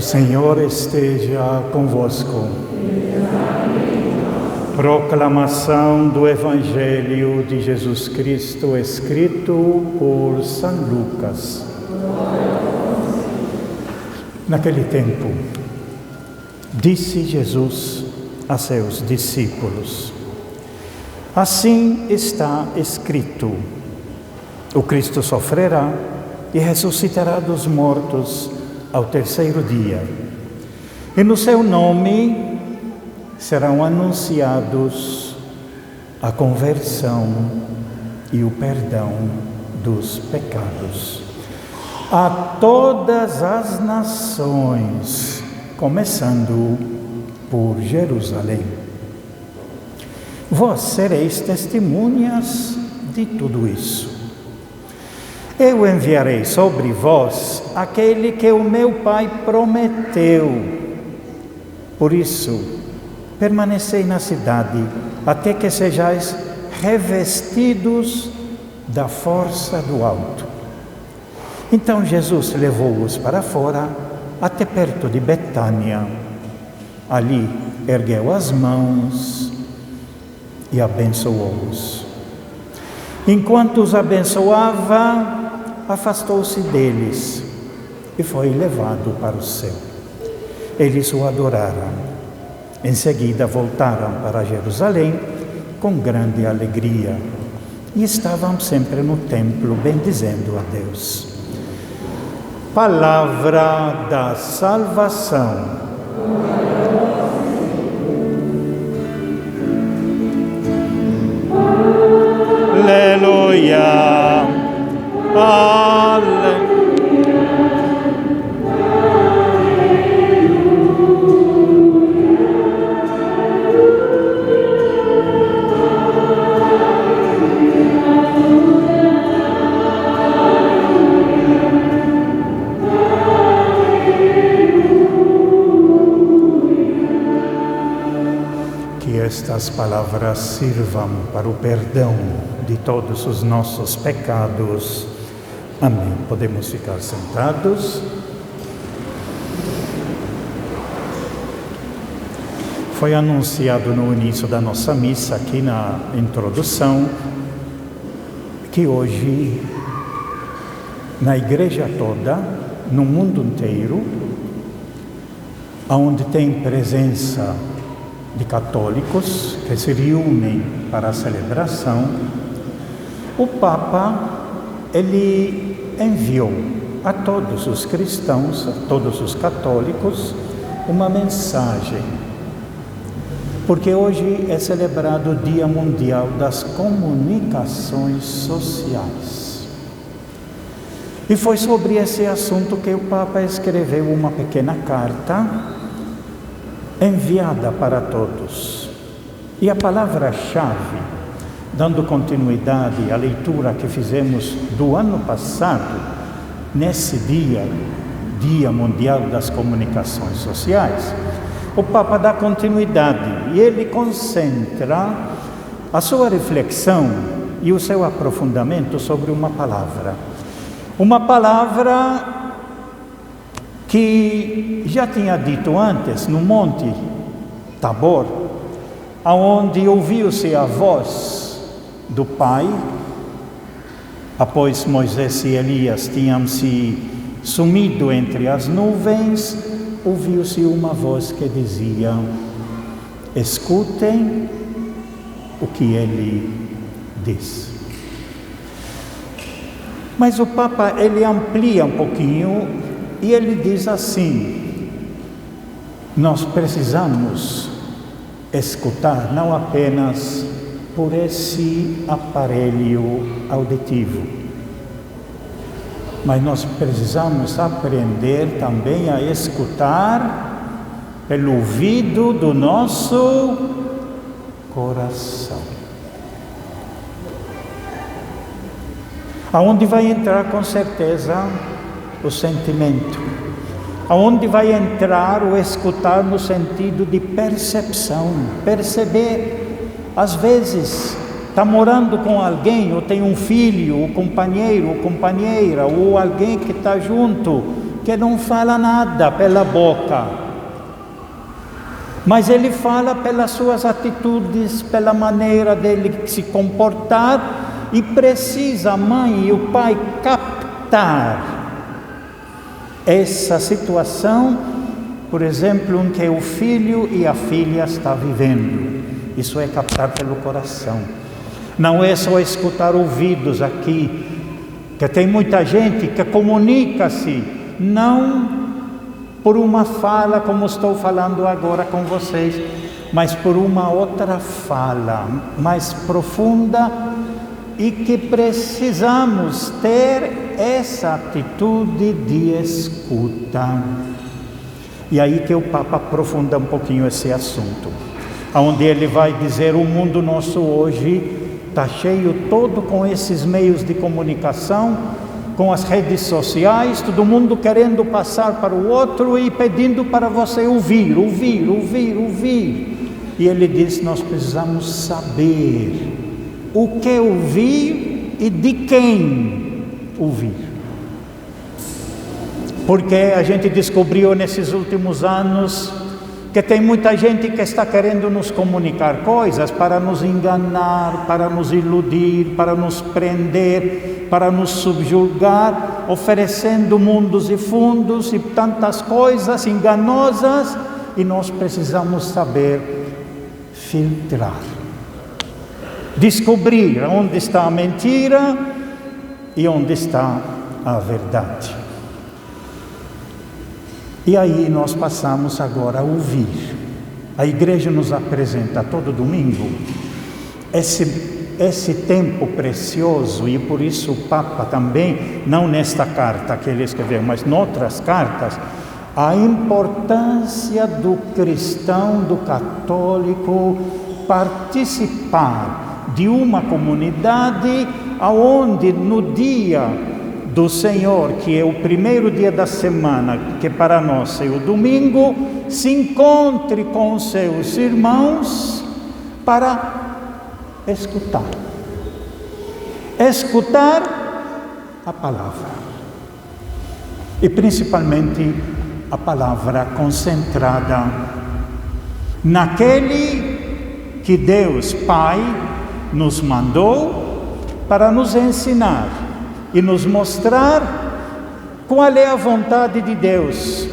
O Senhor esteja convosco. Proclamação do Evangelho de Jesus Cristo, escrito por São Lucas. Naquele tempo, disse Jesus a seus discípulos: assim está escrito: o Cristo sofrerá e ressuscitará dos mortos ao terceiro dia, e no seu nome serão anunciados a conversão e o perdão dos pecados a todas as nações, começando por Jerusalém. Vós sereis testemunhas de tudo isso. Eu enviarei sobre vós aquele que o meu Pai prometeu. Por isso, permanecei na cidade, até que sejais revestidos da força do alto. Então Jesus levou-os para fora, até perto de Betânia. Ali ergueu as mãos e abençoou-os. Enquanto os abençoava, afastou-se deles e foi levado para o céu. Eles o adoraram. Em seguida voltaram para Jerusalém com grande alegria e estavam sempre no templo bendizendo a Deus. Palavra da salvação. Aleluia. Aleluia. Que estas palavras sirvam para o perdão de todos os nossos pecados. Amém. Podemos ficar sentados. Foi anunciado no início da nossa missa, aqui na introdução, que hoje, na igreja toda, no mundo inteiro, onde tem presença de católicos que se reúnem para a celebração, o Papa, ele enviou a todos os cristãos, a todos os católicos, uma mensagem. Porque hoje é celebrado o Dia Mundial das Comunicações Sociais. E foi sobre esse assunto que o Papa escreveu uma pequena carta enviada para todos. E a palavra-chave, dando continuidade à leitura que fizemos do ano passado, nesse Dia Mundial das Comunicações Sociais, o Papa dá continuidade e ele concentra a sua reflexão e o seu aprofundamento sobre uma palavra. Uma palavra que já tinha dito antes no Monte Tabor, aonde ouviu-se a voz do Pai, após Moisés e Elias tinham se sumido entre as nuvens, ouviu-se uma voz que dizia: escutem o que ele diz. Mas o Papa, ele amplia um pouquinho e ele diz assim: nós precisamos escutar não apenas por esse aparelho auditivo, mas nós precisamos aprender também a escutar pelo ouvido do nosso coração. Aonde vai entrar com certeza o sentimento, aonde vai entrar o escutar no sentido de percepção, perceber. Às vezes está morando com alguém, ou tem um filho, ou companheiro, ou companheira, ou alguém que está junto que não fala nada pela boca, mas ele fala pelas suas atitudes, pela maneira dele se comportar, e precisa a mãe e o pai captar essa situação, por exemplo, em que o filho e a filha estão vivendo. Isso é captar pelo coração. Não é só escutar ouvidos aqui, que tem muita gente que comunica-se, não por uma fala como estou falando agora com vocês, mas por uma outra fala mais profunda, e que precisamos ter essa atitude de escuta. E aí que o Papa aprofunda um pouquinho esse assunto, onde ele vai dizer: o mundo nosso hoje está cheio todo com esses meios de comunicação, com as redes sociais, todo mundo querendo passar para o outro e pedindo para você ouvir. E ele diz: nós precisamos saber o que ouvir e de quem ouvir. Porque a gente descobriu nesses últimos anos que tem muita gente que está querendo nos comunicar coisas para nos enganar, para nos iludir, para nos prender, para nos subjugar, oferecendo mundos e fundos e tantas coisas enganosas, e nós precisamos saber filtrar, descobrir onde está a mentira e onde está a verdade. E aí nós passamos agora a ouvir. A igreja nos apresenta todo domingo esse tempo precioso, e por isso o Papa também, não nesta carta que ele escreveu, mas noutras cartas, a importância do cristão, do católico, participar de uma comunidade aonde no dia do Senhor, que é o primeiro dia da semana, que para nós é o domingo, se encontre com seus irmãos para escutar a palavra, e principalmente a palavra concentrada naquele que Deus Pai nos mandou para nos ensinar e nos mostrar qual é a vontade de Deus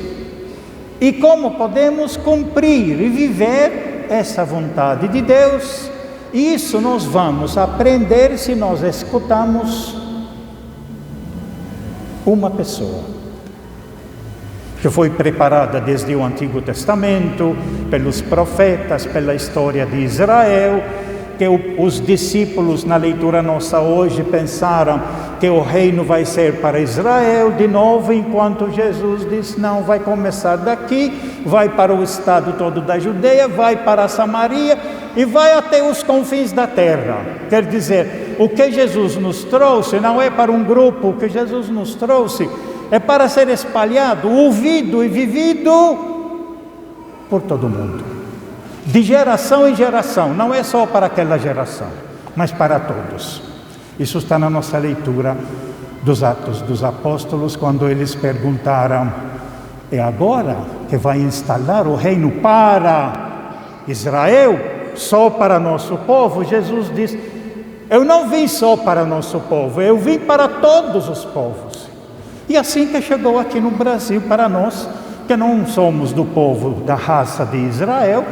e como podemos cumprir e viver essa vontade de Deus. E isso nós vamos aprender se nós escutamos uma pessoa que foi preparada desde o Antigo Testamento, pelos profetas, pela história de Israel, que os discípulos na leitura nossa hoje pensaram que o reino vai ser para Israel de novo, enquanto Jesus disse: não, vai começar daqui, vai para o estado todo da Judeia, vai para a Samaria e vai até os confins da terra. Quer dizer, o que Jesus nos trouxe não é para um grupo, o que Jesus nos trouxe é para ser espalhado, ouvido e vivido por todo mundo. De geração em geração, não é só para aquela geração, mas para todos. Isso está na nossa leitura dos Atos dos Apóstolos, quando eles perguntaram: é agora que vai instalar o reino para Israel, só para nosso povo? Jesus diz: eu não vim só para nosso povo, eu vim para todos os povos. E assim que chegou aqui no Brasil para nós, que não somos do povo da raça de Israel,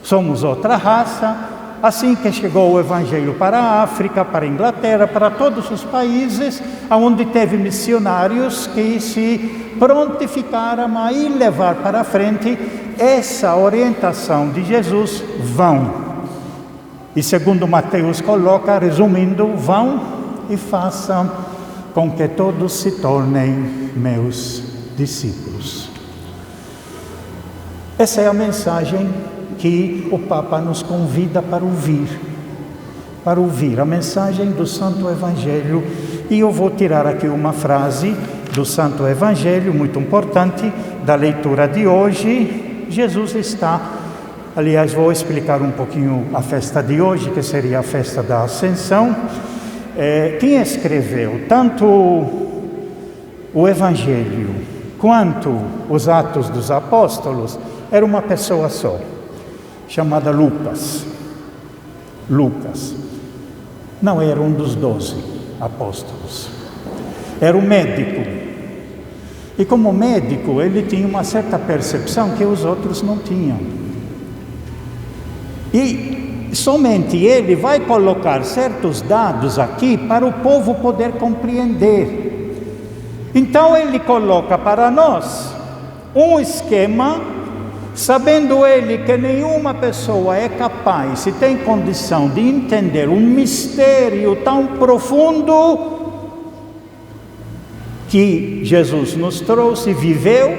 somos outra raça. Assim que chegou o Evangelho para a África, para a Inglaterra, para todos os países, onde teve missionários que se prontificaram a ir levar para a frente essa orientação de Jesus: vão. E segundo Mateus coloca, resumindo, vão e façam com que todos se tornem meus discípulos. Essa é a mensagem que o Papa nos convida para ouvir a mensagem do Santo Evangelho. E eu vou tirar aqui uma frase do Santo Evangelho, muito importante, da leitura de hoje. Jesus está, aliás, vou explicar um pouquinho a festa de hoje, que seria a festa da Ascensão. Quem escreveu tanto o Evangelho quanto os Atos dos Apóstolos, era uma pessoa só, chamada Lucas. Lucas não era um dos 12 apóstolos, era um médico. E como médico, ele tinha uma certa percepção que os outros não tinham. E somente ele vai colocar certos dados aqui para o povo poder compreender. Então ele coloca para nós um esquema, sabendo ele que nenhuma pessoa é capaz e tem condição de entender um mistério tão profundo que Jesus nos trouxe e viveu,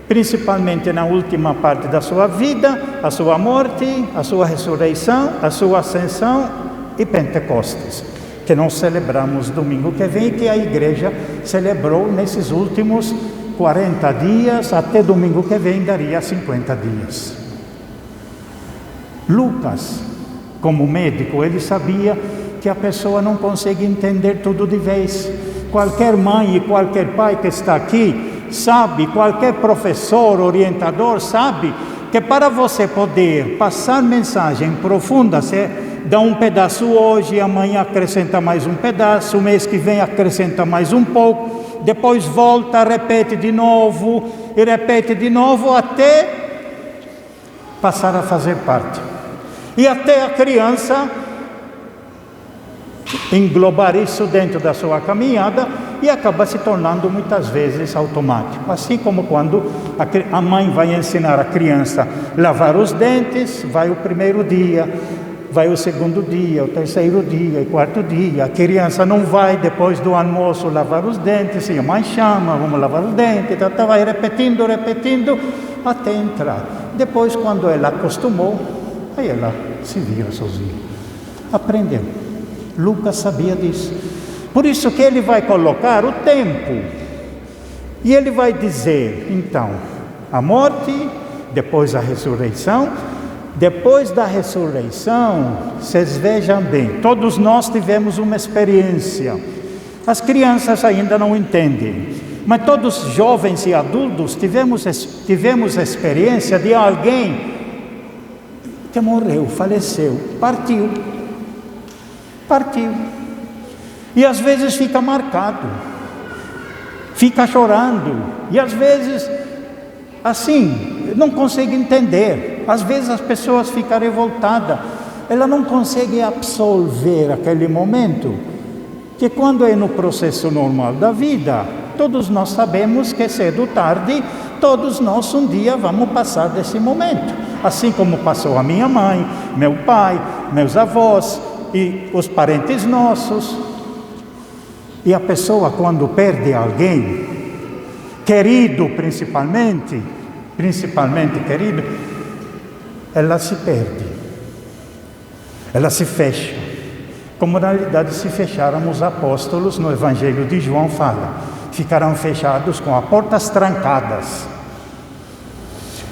principalmente na última parte da sua vida, a sua morte, a sua ressurreição, a sua ascensão e Pentecostes, que nós celebramos domingo que vem, que a igreja celebrou nesses últimos 40 dias, até domingo que vem daria 50 dias. Lucas, como médico, ele sabia que a pessoa não consegue entender tudo de vez. Qualquer mãe e qualquer pai que está aqui sabe, qualquer professor, orientador sabe que para você poder passar mensagem profunda, você dá um pedaço hoje, amanhã acrescenta mais um pedaço, o mês que vem acrescenta mais um pouco, depois volta, repete de novo e repete de novo até passar a fazer parte. E até a criança englobar isso dentro da sua caminhada e acaba se tornando muitas vezes automático. Assim como quando a mãe vai ensinar a criança a lavar os dentes, vai o primeiro dia, vai o segundo dia, o terceiro dia e quarto dia. A criança não vai depois do almoço lavar os dentes, e a mãe chama, vamos lavar os dentes, vai repetindo até entrar. Depois, quando ela acostumou, aí ela se vira sozinha, aprendeu. Lucas sabia disso. Por isso que ele vai colocar o tempo. E ele vai dizer, então, a morte, depois a ressurreição. Depois da ressurreição, vocês vejam bem, todos nós tivemos uma experiência. As crianças ainda não entendem, mas todos os jovens e adultos tivemos a experiência de alguém que morreu, faleceu, partiu. E às vezes fica marcado, fica chorando, e às vezes, assim, não consegue entender. Às vezes as pessoas ficam revoltadas, ela não consegue absorver aquele momento, que quando é no processo normal da vida, todos nós sabemos que cedo ou tarde, todos nós um dia vamos passar desse momento. Assim como passou a minha mãe, meu pai, meus avós, e os parentes nossos. E a pessoa, quando perde alguém querido, principalmente querido, ela se perde, ela se fecha, como na realidade se fecharam os apóstolos. No Evangelho de João fala, ficaram fechados com as portas trancadas.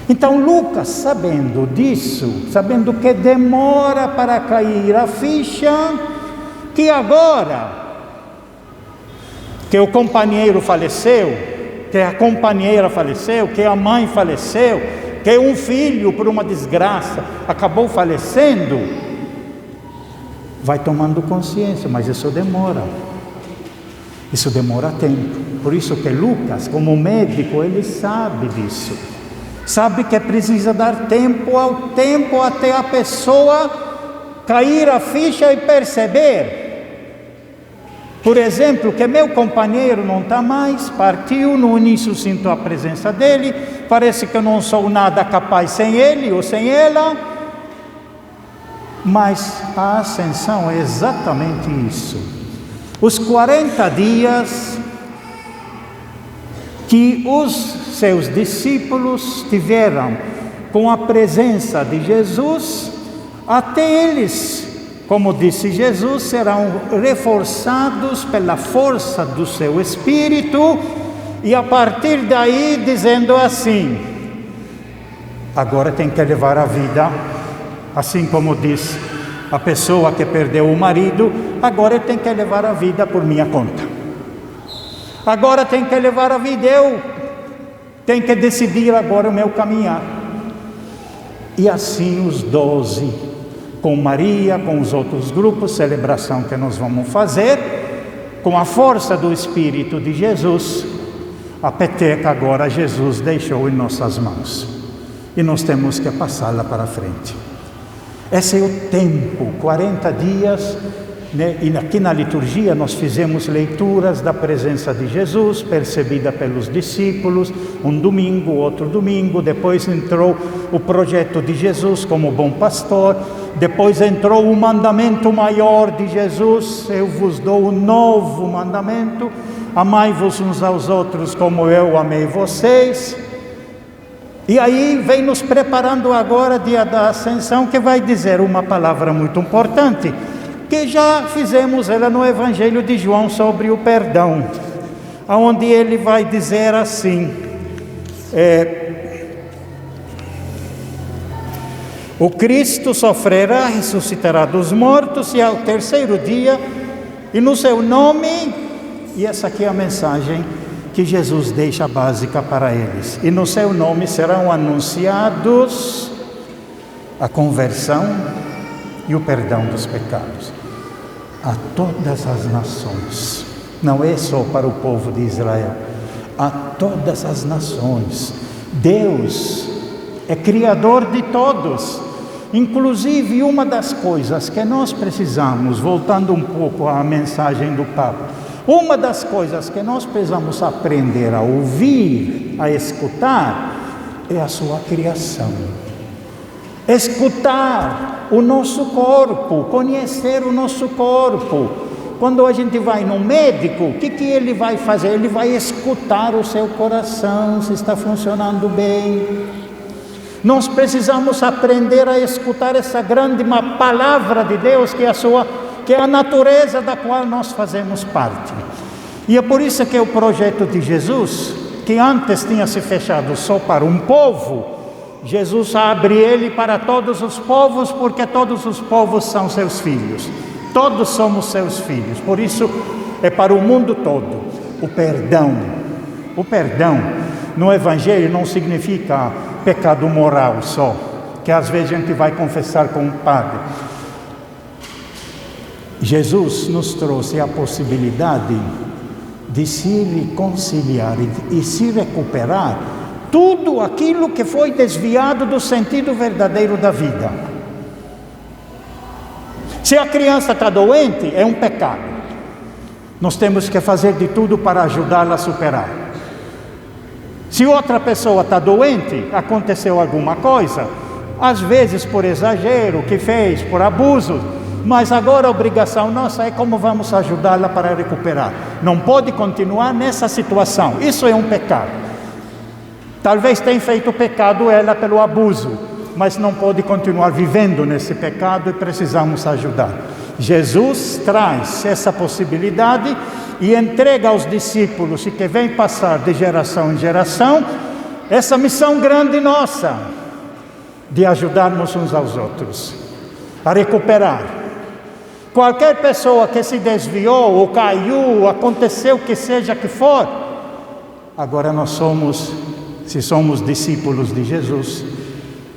Então Lucas, sabendo disso, sabendo que demora para cair a ficha, que agora que o companheiro faleceu, que a companheira faleceu, que a mãe faleceu, que um filho por uma desgraça acabou falecendo, vai tomando consciência, mas isso demora tempo. Por isso que Lucas, como médico, ele sabe disso. Sabe que precisa dar tempo ao tempo até a pessoa cair a ficha e perceber. Por exemplo, que meu companheiro não está mais, partiu, no início sinto a presença dele, parece que eu não sou nada capaz sem ele ou sem ela, mas a ascensão é exatamente isso. Os 40 dias que os seus discípulos tiveram com a presença de Jesus, até eles, como disse Jesus, serão reforçados pela força do seu Espírito, e a partir daí dizendo assim, agora tem que levar a vida, assim como diz a pessoa que perdeu o marido, agora tem que levar a vida por minha conta. Agora tem que levar a vida, eu Tem que decidir agora o meu caminhar. E assim os 12, com Maria, com os outros grupos, celebração que nós vamos fazer, com a força do Espírito de Jesus, a peteca agora Jesus deixou em nossas mãos. E nós temos que passá-la para frente. Esse é o tempo, 40 dias, né? E aqui na liturgia nós fizemos leituras da presença de Jesus, percebida pelos discípulos, um domingo, outro domingo, depois entrou o projeto de Jesus como bom pastor, depois entrou o mandamento maior de Jesus: eu vos dou um novo mandamento, amai-vos uns aos outros como eu amei vocês. E aí vem nos preparando agora, dia da Ascensão, que vai dizer uma palavra muito importante, que já fizemos ela no Evangelho de João sobre o perdão, onde ele vai dizer assim: o Cristo sofrerá, ressuscitará dos mortos, e ao terceiro dia, e no seu nome, e essa aqui é a mensagem que Jesus deixa básica para eles, e no seu nome serão anunciados a conversão e o perdão dos pecados a todas as nações. Não é só para o povo de Israel, a todas as nações. Deus é criador de todos. Inclusive, uma das coisas que nós precisamos, voltando um pouco à mensagem do Papa, uma das coisas que nós precisamos aprender a ouvir, a escutar, é a sua criação. Escutar o nosso corpo, conhecer o nosso corpo. Quando a gente vai no médico, o que ele vai fazer? Ele vai escutar o seu coração, se está funcionando bem. Nós precisamos aprender a escutar essa grande palavra de Deus, que é a natureza da qual nós fazemos parte. E é por isso que o projeto de Jesus, que antes tinha se fechado só para um povo, Jesus abre ele para todos os povos, porque todos os povos são seus filhos. Todos somos seus filhos. Por isso é para o mundo todo. O perdão. O perdão no Evangelho não significa pecado moral só, que às vezes a gente vai confessar com o padre. Jesus nos trouxe a possibilidade de se reconciliar e se recuperar tudo aquilo que foi desviado do sentido verdadeiro da vida. Se a criança está doente, é um pecado. Nós temos que fazer de tudo para ajudá-la a superar. Se outra pessoa está doente, aconteceu alguma coisa, às vezes por exagero, que fez, por abuso, mas agora a obrigação nossa é como vamos ajudá-la para recuperar. Não pode continuar nessa situação. Isso é um pecado. Talvez tenha feito pecado ela pelo abuso, mas não pode continuar vivendo nesse pecado e precisamos ajudar. Jesus traz essa possibilidade e entrega aos discípulos, e que vem passar de geração em geração, essa missão grande nossa, de ajudarmos uns aos outros, a recuperar. Qualquer pessoa que se desviou, ou caiu, aconteceu o que seja que for, agora nós somos, se somos discípulos de Jesus,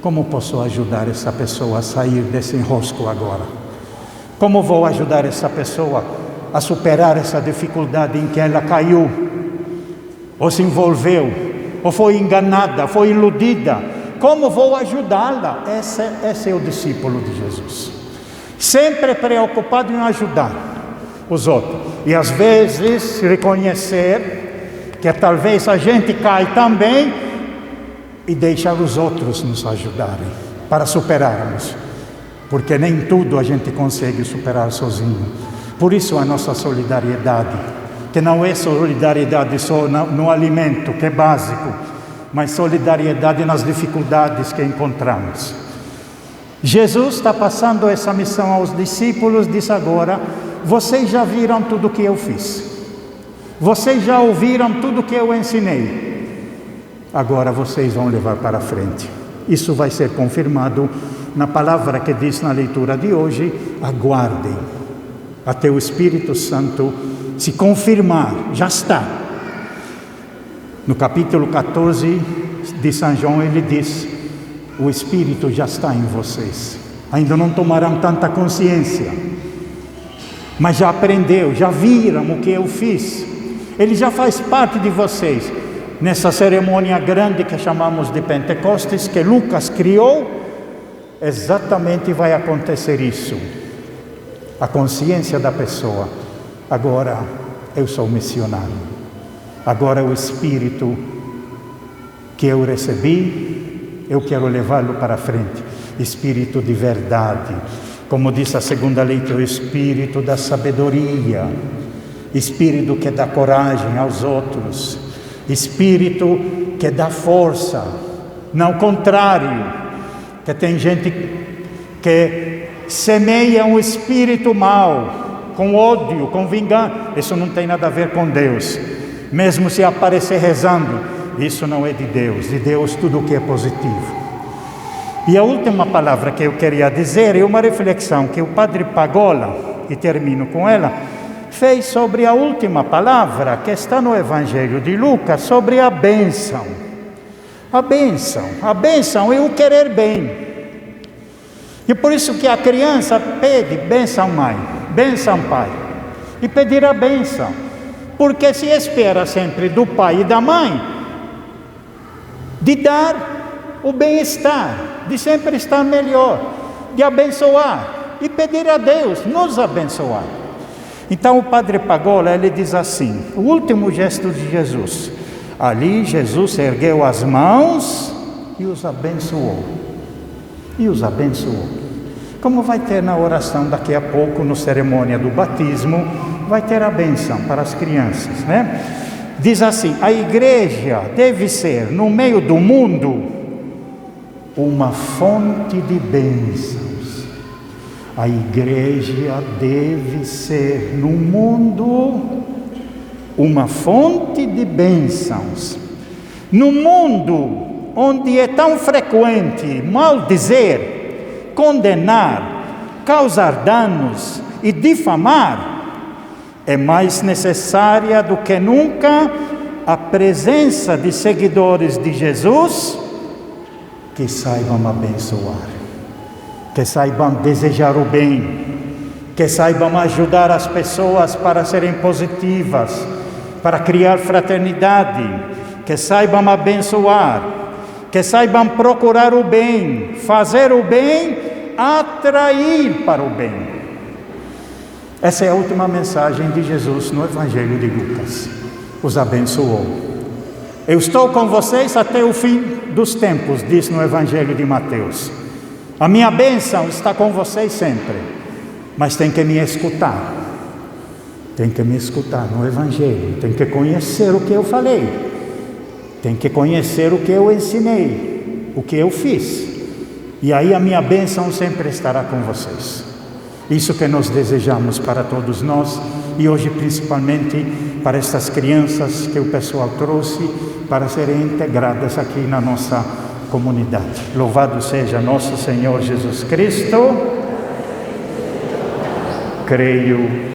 como posso ajudar essa pessoa a sair desse enrosco agora? Como vou ajudar essa pessoa a superar essa dificuldade em que ela caiu, ou se envolveu, ou foi enganada, foi iludida? Como vou ajudá-la? Esse é o discípulo de Jesus. Sempre preocupado em ajudar os outros. E às vezes reconhecer que talvez a gente cai também e deixar os outros nos ajudarem para superarmos. Porque nem tudo a gente consegue superar sozinho. Por isso a nossa solidariedade, que não é solidariedade só no alimento, que é básico, mas solidariedade nas dificuldades que encontramos. Jesus está passando essa missão aos discípulos, diz agora: vocês já viram tudo o que eu fiz, vocês já ouviram tudo o que eu ensinei, agora vocês vão levar para frente. Isso vai ser confirmado na palavra que diz na leitura de hoje: aguardem até o Espírito Santo se confirmar. Já está. No capítulo 14 de São João ele diz: o Espírito já está em vocês. Ainda não tomarão tanta consciência, mas já aprendeu, já viram o que eu fiz. Ele já faz parte de vocês. Nessa cerimônia grande que chamamos de Pentecostes, que Lucas criou, exatamente vai acontecer isso. A consciência da pessoa: agora eu sou missionário, agora o Espírito que eu recebi, eu quero levá-lo para frente. Espírito de verdade, como diz a segunda leitura, o Espírito da sabedoria, Espírito que dá coragem aos outros, Espírito que dá força, não o contrário, que tem gente que semeia um espírito mau, com ódio, com vingança. Isso não tem nada a ver com Deus. Mesmo se aparecer rezando, isso não é de Deus tudo o que é positivo. E a última palavra que eu queria dizer é uma reflexão que o Padre Pagola, e termino com ela, fez sobre a última palavra que está no Evangelho de Lucas, sobre a bênção. A bênção é o querer bem. E por isso que a criança pede bênção mãe, bênção pai, e pedir a bênção, porque se espera sempre do pai e da mãe de dar o bem-estar, de sempre estar melhor, de abençoar e pedir a Deus nos abençoar. Então o Padre Pagola, ele diz assim, o último gesto de Jesus, ali Jesus ergueu as mãos e os abençoou. Como vai ter na oração daqui a pouco, na cerimônia do batismo, vai ter a bênção para as crianças, né? Diz assim: a igreja deve ser, no meio do mundo, uma fonte de bênçãos. A igreja deve ser, no mundo, uma fonte de bênçãos. No mundo onde é tão frequente maldizer, condenar, causar danos e difamar, é mais necessária do que nunca a presença de seguidores de Jesus que saibam abençoar, que saibam desejar o bem, que saibam ajudar as pessoas para serem positivas, para criar fraternidade, que saibam abençoar, que saibam procurar o bem, fazer o bem, atrair para o bem. Essa é a última mensagem de Jesus no Evangelho de Lucas. Os abençoou. Eu estou com vocês até o fim dos tempos, diz no Evangelho de Mateus. A minha bênção está com vocês sempre, mas tem que me escutar. Tem que me escutar no Evangelho, tem que conhecer o que eu falei, tem que conhecer o que eu ensinei, o que eu fiz. E aí a minha bênção sempre estará com vocês. Isso que nós desejamos para todos nós, e hoje principalmente para estas crianças que o pessoal trouxe para serem integradas aqui na nossa comunidade. Louvado seja nosso Senhor Jesus Cristo. Creio